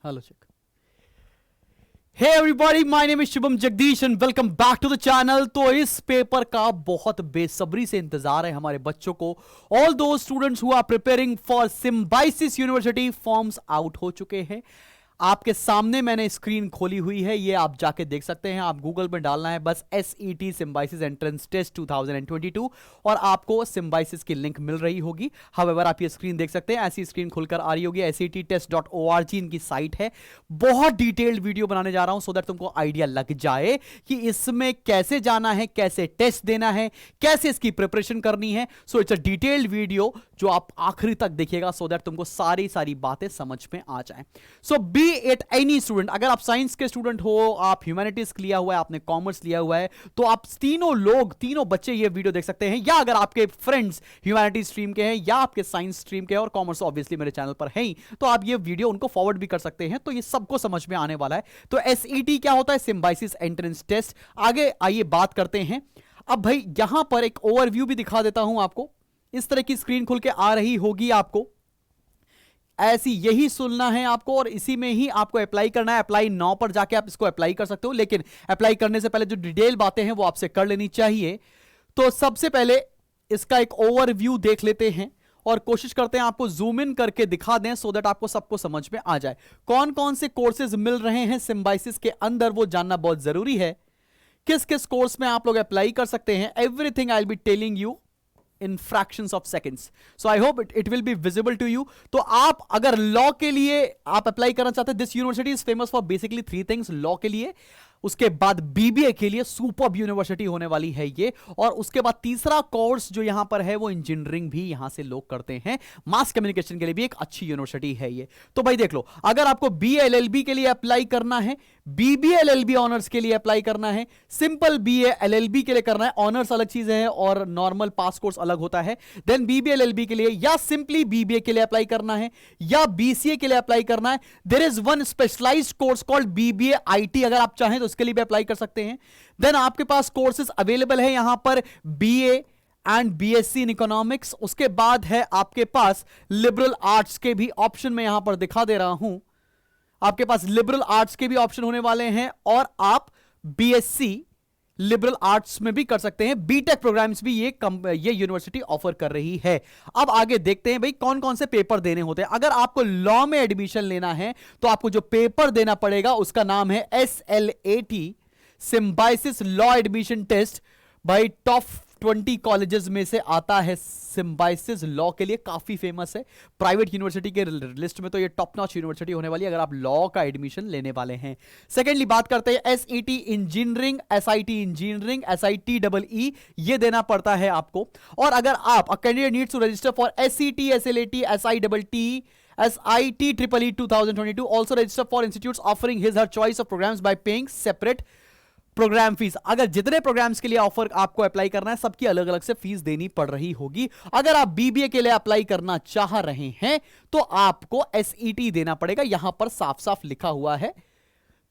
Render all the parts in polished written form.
Hello check. Hey everybody, my name is Shubham Jagdish and welcome back to the channel. तो इस paper का बहुत बेसब्री से इंतजार है हमारे बच्चों को। All those students who are preparing for Symbiosis University forms out हो चुके हैं। आपके सामने मैंने स्क्रीन खोली हुई है, ये आप जाके देख सकते हैं। आप गूगल में डालना है बस SET सिम्बाइसिस एंट्रेंस टेस्ट 2022 और आपको सिम्बाइसिस की लिंक मिल रही होगी। हाउएवर आप ये स्क्रीन देख सकते हैं, ऐसी स्क्रीन खुलकर आ रही होगी। settest.org इनकी साइट है। बहुत डिटेल्ड वीडियो बनाने जा रहा हूं सो दैट तुमको आइडिया लग जाए कि इसमें कैसे जाना है, कैसे टेस्ट देना है, कैसे इसकी प्रिपरेशन करनी है। So it's a detailed video जो आप आखिरी तक देखिएगा सो दैट तुमको सारी बातें समझ में आ जाए। सो बी इट एनी स्टूडेंट, अगर आप साइंस के स्टूडेंट हो, आप ह्यूमैनिटीज लिया हुआ है, आपने कॉमर्स लिया हुआ है, तो आप तीनों बच्चे ये वीडियो देख सकते हैं। या अगर आपके फ्रेंड्स ह्यूमैनिटीज स्ट्रीम के हैं या आपके साइंस स्ट्रीम के हैं और कॉमर्स ऑब्वियसली मेरे चैनल पर है ही, तो आप ये वीडियो उनको फॉरवर्ड भी कर सकते हैं। तो ये सबको समझ में आने वाला है। तो SET क्या होता है? Symbiosis entrance test. आगे आइए बात करते हैं। अब भाई यहां पर एक ओवरव्यू भी दिखा देता हूं आपको। इस तरह की स्क्रीन खुल के आ रही होगी आपको, ऐसी यही सुनना है आपको और इसी में ही आपको अप्लाई करना है। अप्लाई नाउ पर जाके आप इसको अप्लाई कर सकते हो, लेकिन अप्लाई करने से पहले जो डिटेल बातें हैं वो आपसे कर लेनी चाहिए। तो सबसे पहले इसका एक ओवरव्यू देख लेते हैं और कोशिश करते हैं आपको जूम इन करके दिखा दें सो दैट आपको सबको समझ में आ जाए। कौन कौन से कोर्सेज मिल रहे हैं सिम्बाइसिस के अंदर वो जानना बहुत जरूरी है। किस किस कोर्स में आप लोग अप्लाई कर सकते हैं, everything I will be telling you in fractions of seconds. So I hope it will be visible to you. तो आप अगर लॉ के लिए आप अप्लाई करना चाहते हैं, this university is famous for basically 3 things. Law के लिए, उसके बाद BBA के लिए सुपर्ब यूनिवर्सिटी होने वाली है ये, और उसके बाद तीसरा कोर्स जो यहां पर है वो इंजीनियरिंग भी यहां से लोग करते हैं। मास कम्युनिकेशन के लिए भी एक अच्छी यूनिवर्सिटी है ये। तो भाई देख लो, अगर आपको BA LLB के लिए अप्लाई करना है, BBA LLB ऑनर्स के लिए अप्लाई करना है, सिंपल BA LLB के लिए करना है, ऑनर्स अलग चीज है और नॉर्मल पास कोर्स अलग होता है, देन BBA LLB के लिए या सिंपली BBA के लिए अप्लाई करना है या BCA के लिए अप्लाई करना है, there is one specialised course called BBA IT। अगर आप चाहें तो उसके लिए भी अप्लाई कर सकते हैं। देन आपके पास कोर्सेज अवेलेबल है यहां पर BA and BSc in economics. उसके बाद है आपके पास लिबरल आर्ट्स के भी ऑप्शन में यहां पर दिखा दे रहा हूं। आपके पास लिबरल आर्ट्स के भी ऑप्शन होने वाले हैं और आप BSc लिबरल आर्ट्स में भी कर सकते हैं। बीटेक प्रोग्राम्स भी ये यूनिवर्सिटी ऑफर कर रही है। अब आगे देखते हैं भाई कौन कौन से पेपर देने होते हैं। अगर आपको लॉ में एडमिशन लेना है तो आपको जो पेपर देना पड़ेगा उसका नाम है SLAT, Symbiosis law admission test. भाई टॉप 20 कॉलेजेस में से आता है सिम्बाइसिस लॉ के लिए, काफी फेमस है। प्राइवेट यूनिवर्सिटी के लिस्ट में तो ये टॉप नॉच यूनिवर्सिटी होने वाली है अगर आप लॉ का एडमिशन लेने वाले हैं। सेकेंडली बात करते हैं SET engineering, SIT engineering, SITEE ये देना पड़ता है आपको। और अगर आप a candidate needs to register for SET, SLAT, SITE, SITEEE 2022 also register for institutes offering his her choice of programs by paying separate programme fees. अगर जितने प्रोग्राम्स के लिए ऑफर आपको अप्लाई करना है सबकी अलग अलग से फीस देनी पड़ रही होगी। अगर आप BBA के लिए अप्लाई करना चाह रहे हैं तो आपको SET देना पड़ेगा, यहां पर साफ साफ लिखा हुआ है।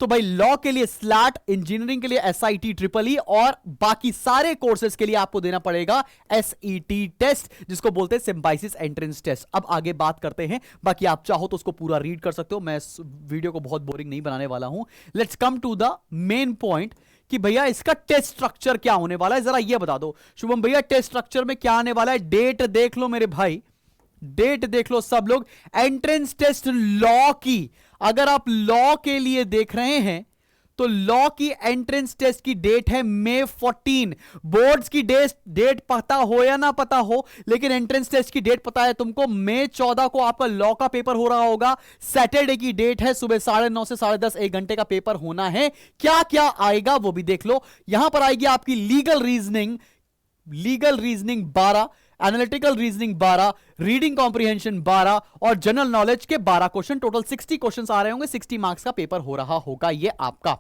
तो भाई लॉ के लिए SLAT, इंजीनियरिंग के लिए SITEEE और बाकी सारे कोर्सेज के लिए आपको देना पड़ेगा SET टेस्ट, जिसको बोलते हैं सिम्बाइसिस एंट्रेंस टेस्ट। अब आगे बात करते हैं, बाकी आप चाहो तो उसको पूरा रीड कर सकते हो, मैं इस वीडियो को बहुत बोरिंग नहीं बनाने वाला हूं। Let's come to the main point कि भैया इसका टेस्ट स्ट्रक्चर क्या होने वाला है, जरा ये बता दो शुभम भैया। टेस्ट स्ट्रक्चर में क्या आने वाला है, डेट देख लो मेरे भाई, डेट देख लो सब लोग। एंट्रेंस टेस्ट लॉ की, अगर आप लॉ के लिए देख रहे हैं तो लॉ की एंट्रेंस टेस्ट की डेट है May 14। बोर्ड्स की डेट पता हो या ना पता हो, लेकिन एंट्रेंस टेस्ट की डेट पता है तुमको। May 14 को आपका लॉ का पेपर हो रहा होगा। सैटरडे की डेट है, सुबह 9:30 से 10:30 1 घंटे का पेपर होना है। क्या क्या आएगा वो भी देख लो। यहां पर आएगी आपकी legal reasoning 12, analytical reasoning 12, reading comprehension 12 और जनरल नॉलेज के 12 क्वेश्चन। टोटल 60 क्वेश्चंस आ रहे होंगे, 60 मार्क्स का पेपर हो रहा होगा ये आपका,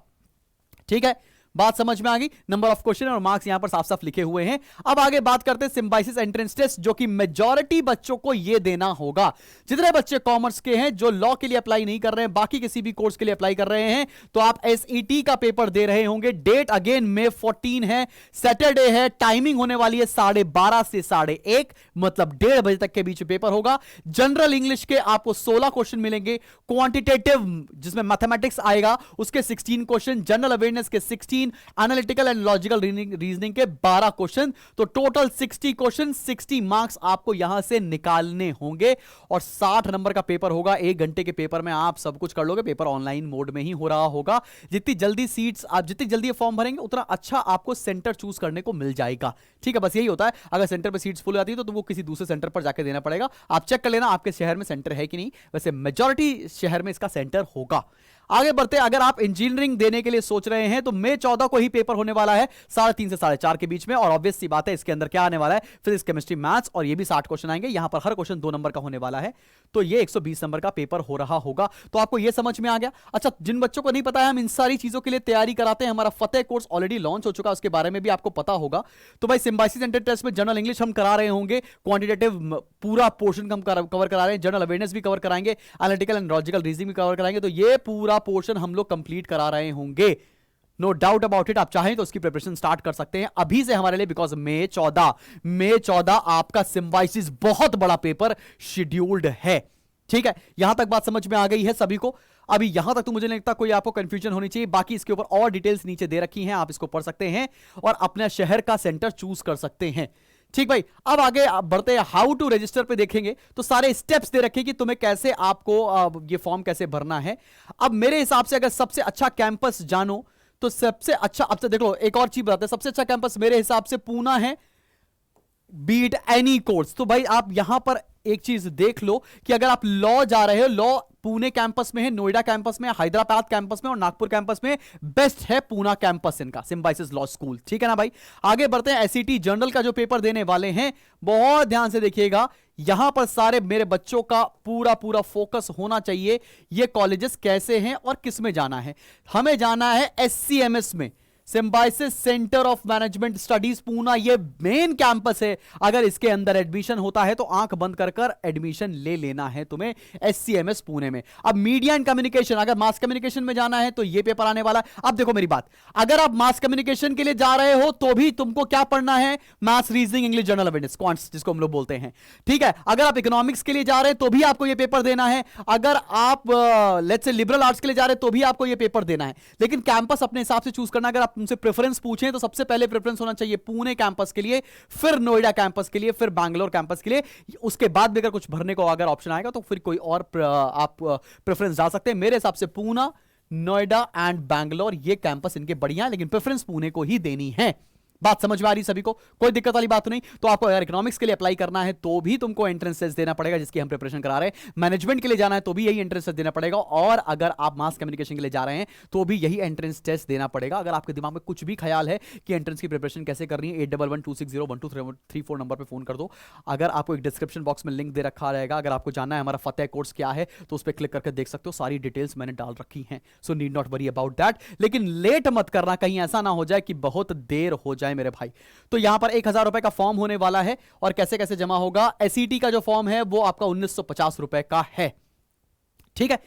ठीक है। बात समझ में आ गई। नंबर ऑफ क्वेश्चन और मार्क्स यहां पर साफ साफ लिखे हुए हैं। अब आगे बात करते हैं सिम्बायोसिस एंट्रेंस टेस्ट, जो कि मेजॉरिटी बच्चों को यह देना होगा। जितने बच्चे कॉमर्स के हैं जो लॉ के लिए अप्लाई नहीं कर रहे हैं, बाकी किसी भी कोर्स के लिए अप्लाई कर रहे हैं, तो आप एसईटी का पेपर दे रहे होंगे। डेट अगेन May 14 है, सैटरडे है। टाइमिंग होने वाली है 12:30 से 1:30, मतलब 1:30 बजे तक के बीच पेपर होगा। जनरल इंग्लिश के आपको 16 क्वेश्चन मिलेंगे, क्वांटिटेटिव जिसमें मैथमेटिक्स आएगा उसके 16 क्वेश्चन, जनरल अवेयरनेस के 16, एनालिटिकल एंड लॉजिकल रीजनिंग के 12 क्वेश्चन। तो टोटल 60 क्वेश्चन, 60 मार्क्स आपको यहां से निकालने होंगे और 60 नंबर का पेपर होगा। 1 घंटे के पेपर में आप सब कुछ कर लोगे। पेपर ऑनलाइन मोड में ही हो रहा होगा। जितनी जल्दी सीट्स आप जितनी जल्दी फॉर्म भरेंगे उतना अच्छा आपको सेंटर चूज करने को मिल जाएगा। ठीक है, बस यही होता है। अगर सेंटर पे सीट्स फुल आती है तो तुमको किसी दूसरे सेंटर पर जाके देना पड़ेगा। आप चेक कर लेना आपके शहर में सेंटर है कि नहीं। वैसे मेजॉरिटी शहर में इसका सेंटर होगा। आगे बढ़ते, अगर आप इंजीनियरिंग देने के लिए सोच रहे हैं तो May 14 को ही पेपर होने वाला है 3:30 से 4:30 के बीच में। और ऑब्वियस सी बात है इसके अंदर क्या आने वाला है, फिजिक्स केमिस्ट्री मैथ्स, और ये भी 60 क्वेश्चन आएंगे। यहां पर हर क्वेश्चन 2 नंबर का होने वाला है, तो ये 120 नंबर का पेपर हो रहा होगा। तो आपको ये समझ में आ गया। अच्छा, जिन बच्चों को नहीं पता है हम इन सारी चीजों के लिए तैयारी कराते हैं। हमारा फतेह कोर्स ऑलरेडी लॉन्च हो चुका है, उसके बारे में भी आपको पता होगा। तो भाई सिम्बायोसिस एंट्रेंस टेस्ट में जनरल इंग्लिश हम करा रहे होंगे, क्वांटिटेटिव पूरा पोर्शन हम कवर करा रहे हैं, जनरल अवेयरनेस भी कवर कराएंगे, एनालिटिकल एंड लॉजिकल रीजनिंग भी कवर कराएंगे। तो ये पूरा पोर्शन हम लोग कंप्लीट करा रहे होंगे, नो डाउट अबाउट इट। आप चाहें तो उसकी प्रिपरेशन स्टार्ट कर सकते हैं अभी से हमारे लिए, बिकॉज May 14 आपका सिम्बायोसिस बहुत बड़ा पेपर शेड्यूल्ड है। ठीक है, यहां तक बात समझ में आ गई है सभी को। अभी यहां तक तो मुझे नहीं लगता कोई आपको कंफ्यूजन होनी चाहिए। बाकी इसके ऊपर और डिटेल्स नीचे दे रखी हैं, आप इसको पढ़ सकते हैं और अपने शहर का सेंटर चूज कर सकते हैं। ठीक भाई, अब आगे बढ़ते हैं। हाउ टू रजिस्टर पे देखेंगे तो सारे स्टेप्स दे रखे कि तुम्हें कैसे आपको ये फॉर्म कैसे भरना है। अब मेरे हिसाब से अगर सबसे अच्छा कैंपस जानो तो सबसे अच्छा, अब तो देखो एक और चीज बताते हैं, सबसे अच्छा कैंपस मेरे हिसाब से पूना है, बीट एनी कोर्स। तो भाई आप यहां पर एक चीज देख लो कि अगर आप लॉ जा रहे हो, लॉ पुणे कैंपस में है, नोएडा कैंपस में, हैदराबाद कैंपस में और नागपुर कैंपस में बेस्ट है पूना कैंपस इनका, सिम्बायोसिस लॉ स्कूल। ठीक है ना भाई। आगे बढ़ते हैं। एसईटी जनरल का जो पेपर देने वाले हैं बहुत ध्यान से देखिएगा। यहां पर सारे मेरे बच्चों का पूरा फोकस होना चाहिए। ये कॉलेजेस कैसे हैं और किस में जाना है। हमें जाना है SCMS में, symbiosis centre of management studies Poona. ये मेन कैंपस है। अगर इसके अंदर एडमिशन होता है तो आंख बंद कर एडमिशन ले लेना है तुम्हें SCMS पुणे में। अब मीडिया एंड कम्युनिकेशन, अगर मास कम्युनिकेशन में जाना है तो ये पेपर आने वाला है। अब देखो मेरी बात, अगर आप मास कम्युनिकेशन के लिए जा रहे हो तो भी तुमको क्या पढ़ना है, maths, reasoning, English, general awareness, quants जिसको हम लोग बोलते हैं। ठीक है, अगर आप इकोनॉमिक्स के लिए जा रहे हैं तो भी आपको ये पेपर देना है। अगर आप लेट्स से लिबरल आर्ट्स के लिए जा रहे हैं तो भी आपको ये पेपर देना है। लेकिन कैंपस अपने हिसाब से चूज करना। अगर आप तुमसे प्रेफरेंस पूछें तो सबसे पहले प्रेफरेंस होना चाहिए पुणे कैंपस के लिए, फिर नोएडा कैंपस के लिए, फिर बैंगलोर कैंपस के लिए। उसके बाद भी अगर कुछ भरने को अगर ऑप्शन आएगा तो फिर कोई और आप प्रेफरेंस डाल सकते हैं। मेरे हिसाब से पूना, नोएडा एंड बैंगलोर ये कैंपस इनके बढ़िया है, लेकिन प्रेफरेंस पुणे को ही देनी है। बात समझ में आ रही सभी को, कोई दिक्कत वाली बात नहीं। तो आपको अगर इकोनॉमिक्स के लिए अप्लाई करना है तो भी तुमको एंट्रेंस टेस्ट देना पड़ेगा, जिसकी हम प्रिपरेशन करा रहे हैं। मैनेजमेंट के लिए जाना है तो भी यही एंट्रेंस टेस्ट देना पड़ेगा, और अगर आप मास कम्युनिकेशन के लिए जा रहे हैं तो भी यही एंट्रेंस टेस्ट देना पड़ेगा। अगर आपके दिमाग में कुछ भी ख्याल है कि एंट्रेंस की प्रिपरेशन कैसे करनी है, 8112601234 नंबर पर फोन कर दो। अगर आपको एक डिस्क्रिप्शन बॉक्स में लिंक दे रखा रहेगा, अगर आपको जानना है हमारा फतेह कोर्स क्या है तो उस पर क्लिक करके देख सकते हो, सारी डिटेल्स मैंने डाल रखी हैं। So need not worry about that. लेकिन लेट मत करना, कहीं ऐसा ना हो जाए कि बहुत देर हो जाए मेरे भाई। तो यहां पर 1000 रुपए का फॉर्म होने वाला है, और कैसे कैसे जमा होगा। एसईटी का जो फॉर्म है वो आपका 1950 रुपए का है। ठीक है,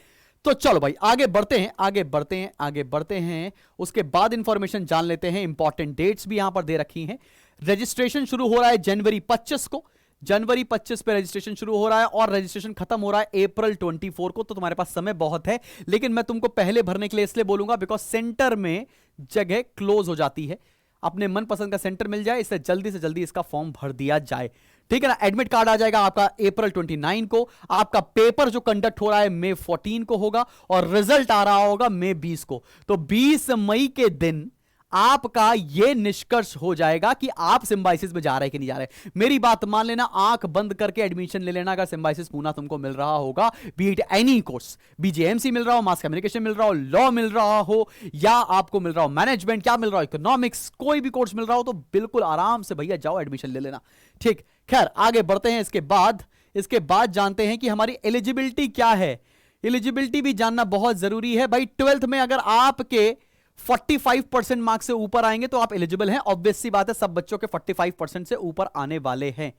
तो चलो भाई आगे बढ़ते हैं। उसके बाद इंफॉर्मेशन जान लेते हैं। इंपॉर्टेंट डेट्स भी यहां पर दे रखी हैं। रजिस्ट्रेशन शुरू हो रहा है जनवरी 25 को। जनवरी 25 पे रजिस्ट्रेशन शुरू हो रहा है और रजिस्ट्रेशन खत्म हो रहा है अप्रैल 24 को। तो तुम्हारे पास समय बहुत है, लेकिन मैं तुमको पहले भरने के लिए इसलिए बोलूंगा बिकॉज सेंटर में जगह क्लोज हो जाती है। अपने मनपसंद का सेंटर मिल जाए, इससे जल्दी इसका फॉर्म भर दिया जाए। ठीक है ना। एडमिट कार्ड आ जाएगा आपका अप्रैल 29 को। आपका पेपर जो कंडक्ट हो रहा है May 14 को होगा, और रिजल्ट आ रहा होगा May 20 को। तो 20 मई के दिन आपका यह निष्कर्ष हो जाएगा कि आप सिम्बायोसिस में जा रहे हैं कि नहीं जा रहे। मेरी बात मान लेना, आंख बंद करके एडमिशन ले लेना। अगर सिम्बायोसिस पूना तुमको मिल रहा होगा, be it any course, BJMC मिल रहा हो, मास कम्युनिकेशन मिल रहा हो, लॉ मिल रहा हो, या आपको मिल रहा हो मैनेजमेंट, क्या मिल रहा हो, इकोनॉमिक्स, कोई भी कोर्स मिल रहा हो, तो बिल्कुल आराम से भैया जाओ एडमिशन ले लेना। ठीक, खैर आगे बढ़ते हैं। इसके बाद जानते हैं कि हमारी एलिजिबिलिटी क्या है। एलिजिबिलिटी भी जानना बहुत जरूरी है भाई। 12th में अगर आपके 45% मार्क्स से ऊपर आएंगे तो आप एलिजिबल हैं। ऑब्वियस सी बात है, सब बच्चों के 45% से ऊपर आने वाले हैं।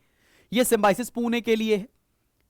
ये सिम्बाइसिस पुणे के लिए है,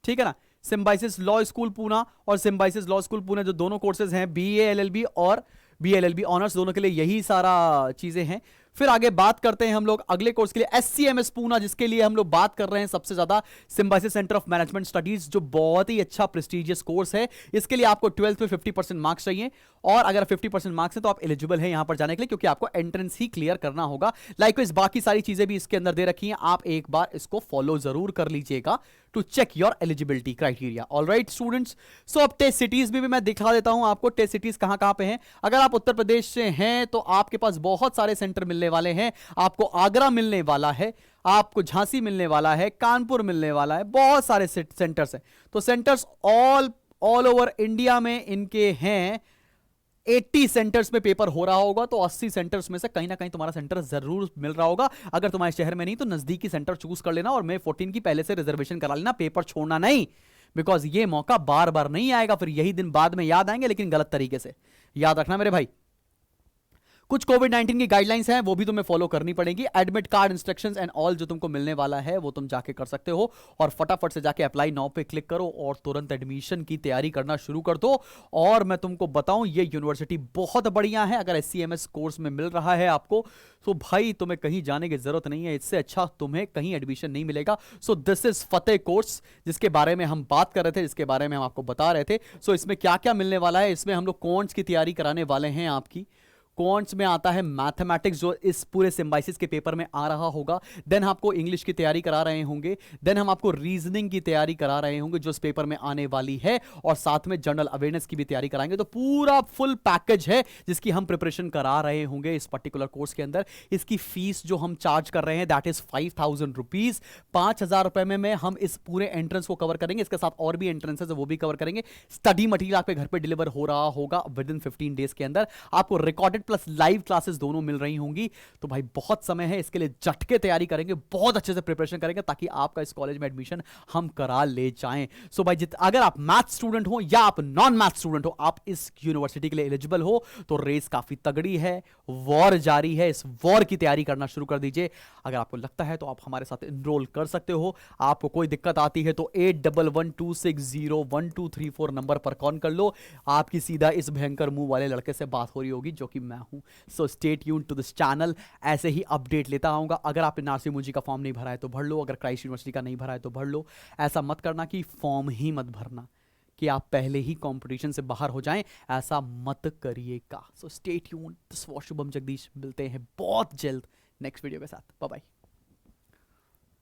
ठीक है ना। सिम्बाइसिस लॉ स्कूल पूना और सिम्बाइसिस लॉ स्कूल पुणे जो दोनों कोर्सेज हैं, बीए एलएलबी और बीएलएलबी ऑनर्स, दोनों के लिए यही सारा चीजें हैं। फिर आगे बात करते हैं हम लोग अगले कोर्स के लिए, एससीएमएस पूना, जिसके लिए हम लोग बात कर रहे हैं सबसे ज्यादा, Symbiosis centre of management studies, जो बहुत ही अच्छा प्रेस्टिजियस कोर्स है। इसके लिए आपको 12th में 50% मार्क्स चाहिए, और अगर 50% मार्क्स है तो आप एलिजिबल हैं यहां पर जाने के लिए, क्योंकि आपको एंट्रेंस ही क्लियर करना होगा। लाइकवाइज बाकी सारी चीजें भी इसके अंदर दे रखी हैं, आप एक बार इसको फॉलो जरूर कर लीजिएगा to check your eligibility criteria. Alright students, so अब टेस्ट सिटीज भी मैं दिखा देता हूं आपको, टेस्ट सिटीज कहां पे हैं। अगर आप उत्तर प्रदेश से हैं तो आपके पास बहुत सारे सेंटर मिलने वाले हैं। आपको आगरा मिलने वाला है, आपको झांसी मिलने वाला है, कानपुर मिलने वाला है, बहुत सारे सेंटर्स हैं। तो सेंटर्स ऑल ओवर इंडिया में इनके हैं। 80 सेंटर्स में पेपर हो रहा होगा, तो 80 सेंटर्स में से कहीं ना कहीं तुम्हारा सेंटर जरूर मिल रहा होगा। अगर तुम्हारे शहर में नहीं तो नजदीकी सेंटर चूज कर लेना, और May 14 की पहले से रिजर्वेशन करा लेना, पेपर छोड़ना नहीं, बिकॉज ये मौका बार बार नहीं आएगा। फिर यही दिन बाद में याद आएंगे, लेकिन गलत तरीके से याद रखना मेरे भाई। कुछ कोविड-19 की गाइडलाइंस हैं, वो भी तुम्हें फॉलो करनी पड़ेगी। Admit card instructions and all जो तुमको मिलने वाला है वो तुम जाके कर सकते हो, और फटाफट से जाके अप्लाई नाउ पे क्लिक करो और तुरंत एडमिशन की तैयारी करना शुरू कर दो। और मैं तुमको बताऊं, ये यूनिवर्सिटी बहुत बढ़िया है। अगर एससीएमएस कोर्स में मिल रहा है आपको, तो भाई तुम्हें कहीं जाने की जरूरत नहीं है, इससे अच्छा तुम्हें कहीं एडमिशन नहीं मिलेगा। So this is Fateh course, जिसके बारे में हम बात कर रहे थे, जिसके बारे में हम आपको बता रहे थे। सो इसमें क्या क्या मिलने वाला है, इसमें हम लोग कॉन्ट्स की तैयारी कराने वाले हैं आपकी। क्वांट्स में आता है मैथमेटिक्स, जो इस पूरे सिम्बाइसिस के पेपर में आ रहा होगा। देन आपको इंग्लिश की तैयारी करा रहे होंगे, देन हम आपको रीजनिंग की तैयारी करा रहे होंगे जो इस पेपर में आने वाली है, और साथ में जनरल अवेयरनेस की भी तैयारी कराएंगे। तो पूरा फुल पैकेज है जिसकी हम प्रिपरेशन करा रहे होंगे इस पर्टिकुलर कोर्स के अंदर। इसकी फीस जो हम चार्ज कर रहे हैं दैट इज 5000 रुपीज। 5000 रुपए में हम इस पूरे एंट्रेंस को कवर करेंगे, इसके साथ और भी एंट्रेंसेस वो भी कवर करेंगे। स्टडी मटेरियल आपके घर पे डिलीवर हो रहा होगा विद इन 15 डेज के अंदर। आपको रिकॉर्डेड प्लस लाइव क्लासेस दोनों मिल रही होंगी। तो भाई बहुत समय है, इसके लिए झटके तैयारी करेंगे, बहुत अच्छे से प्रिपरेशन करेंगे, ताकि आपका इस कॉलेज में एडमिशन हम करा ले जाएं। सो भाई अगर आप मैथ स्टूडेंट हो या आप नॉन मैथ स्टूडेंट हो, आप इस यूनिवर्सिटी के लिए एलिजिबल हो, तो रेस काफी तगड़ी है, वॉर जारी है। इस वॉर की तैयारी करना शुरू कर दीजिए। अगर आपको लगता है तो आप हमारे साथ एनरोल कर सकते हो। आपको कोई दिक्कत आती है तो 8112601234 नंबर पर कॉल कर लो। आपकी सीधा इस भयंकर मुंह वाले लड़के से बात हो रही होगी, जो कि मैं हूं। So stay tuned to this channel, ऐसे ही अपडेट लेता आऊंगा। अगर आपने नासिर मुंजी का फॉर्म नहीं भरा है तो भर लो, अगर क्राइस्ट यूनिवर्सिटी का नहीं भरा है तो भर लो। ऐसा मत करना कि फॉर्म ही मत भरना, कि आप पहले ही कंपटीशन से बाहर हो जाएं, ऐसा मत करिएगा। So stay tuned, this was Shubham Jagdish. मिलते हैं बहुत जल्द नेक्स्ट वीडियो के साथ। Bye bye.